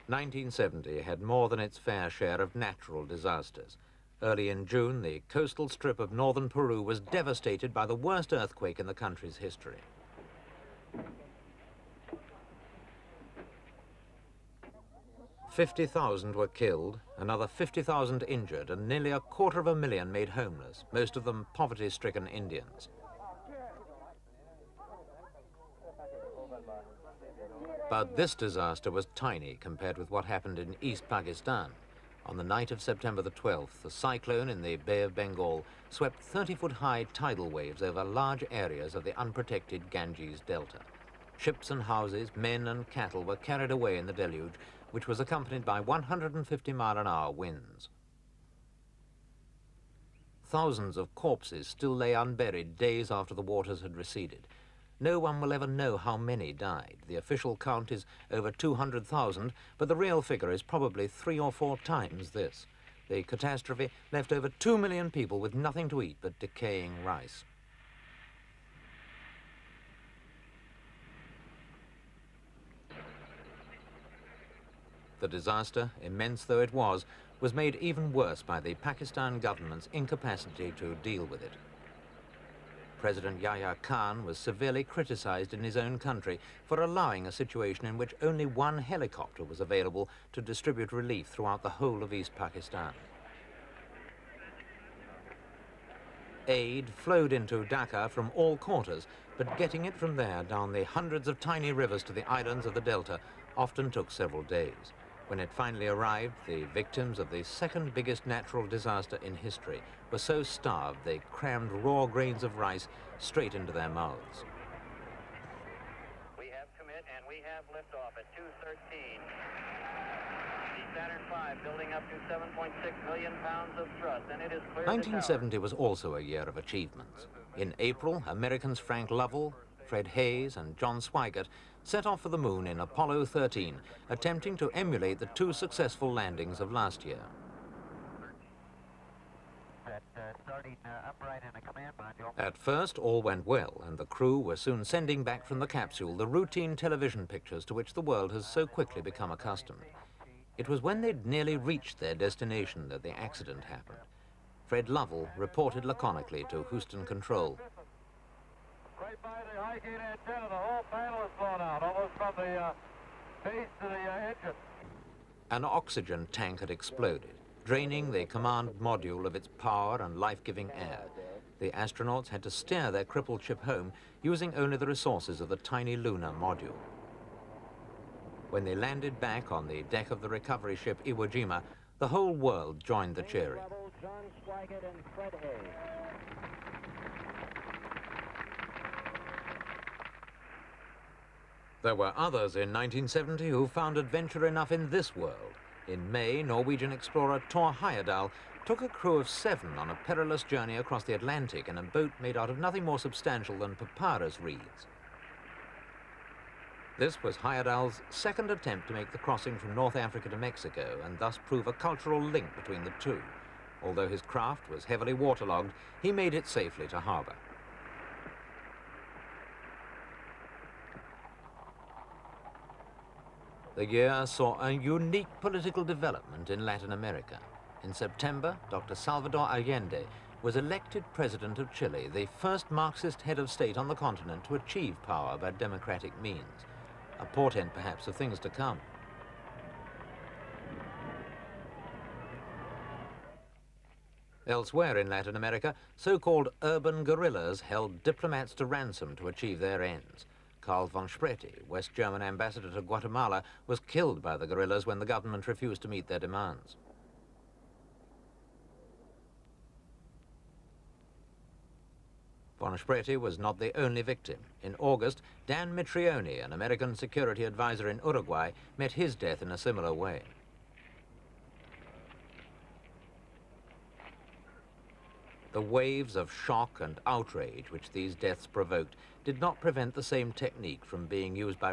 1970 had more than its fair share of natural disasters. Early in June, the coastal strip of northern Peru was devastated by the worst earthquake in the country's history. "50,000 were killed, another 50,000 injured, and nearly 250,000 made homeless, most of them poverty-stricken Indians. But this disaster was tiny compared with what happened in East Pakistan. On the night of September the 12th, the cyclone in the Bay of Bengal swept 30-foot-high tidal waves over large areas of the unprotected Ganges Delta. Ships and houses, men and cattle were carried away in the deluge, which was accompanied by 150-mile-an-hour winds. Thousands of corpses still lay unburied days after the waters had receded. No one will ever know how many died. The official count is over 200,000, but the real figure is probably 3 or 4 times this. The catastrophe left over 2 million people with nothing to eat but decaying rice. The disaster, immense though it was made even worse by the Pakistan government's incapacity to deal with it. President Yahya was severely criticized in his own country for allowing a situation in which only one helicopter was available to distribute relief throughout the whole of East Pakistan. Aid flowed into Dhaka from all quarters, but getting it from there down the hundreds of tiny rivers to the islands of the Delta often took several days. When it finally arrived, the victims of the second biggest natural disaster in history were so starved they crammed raw grains of rice straight into their mouths. We have commit and we have liftoff at 2:13. The Saturn V building up to 7.6 million pounds of thrust, and it is clear. 1970 was also a year of achievements. In April, Americans Frank Lovell, Fred Hayes and John Swigert set off for the moon in Apollo 13, attempting to emulate the 2 successful landings of last year. At first, all went well, and the crew were soon sending back from the capsule the routine television pictures to which the world has so quickly become accustomed. It was when they'd nearly reached their destination that the accident happened. Fred Lovell reported laconically to Houston Control. Right by the high gain antenna, the whole panel is blown out, almost from the base to the engine. An oxygen tank had exploded, draining the command module of its power and life-giving air. The astronauts had to steer their crippled ship home using only the resources of the tiny lunar module. When they landed back on the deck of the recovery ship Iwo-Jima, the whole world joined the cheering. There were others in 1970 who found adventure enough in this world. In May, Norwegian explorer Thor Heyerdal took a crew of 7 on a perilous journey across the Atlantic in a boat made out of nothing more substantial than papyrus reeds. This was Heyerdal's second attempt to make the crossing from North Africa to Mexico and thus prove a cultural link between the two. Although his craft was heavily waterlogged, he made it safely to harbor. The year saw a unique political development in Latin America. In September, Dr. Salvador Allende was elected president of Chile, the first Marxist head of state on the continent to achieve power by democratic means, a portent perhaps of things to come. Elsewhere in Latin America, so-called urban guerrillas held diplomats to ransom to achieve their ends. Karl von Spreti, West German ambassador to Guatemala, was killed by the guerrillas when the government refused to meet their demands. Von Spreti was not the only victim. In August, Dan Mitrione, an American security advisor in Uruguay, met his death in a similar way. The waves of shock and outrage which these deaths provoked did not prevent the same technique from being used by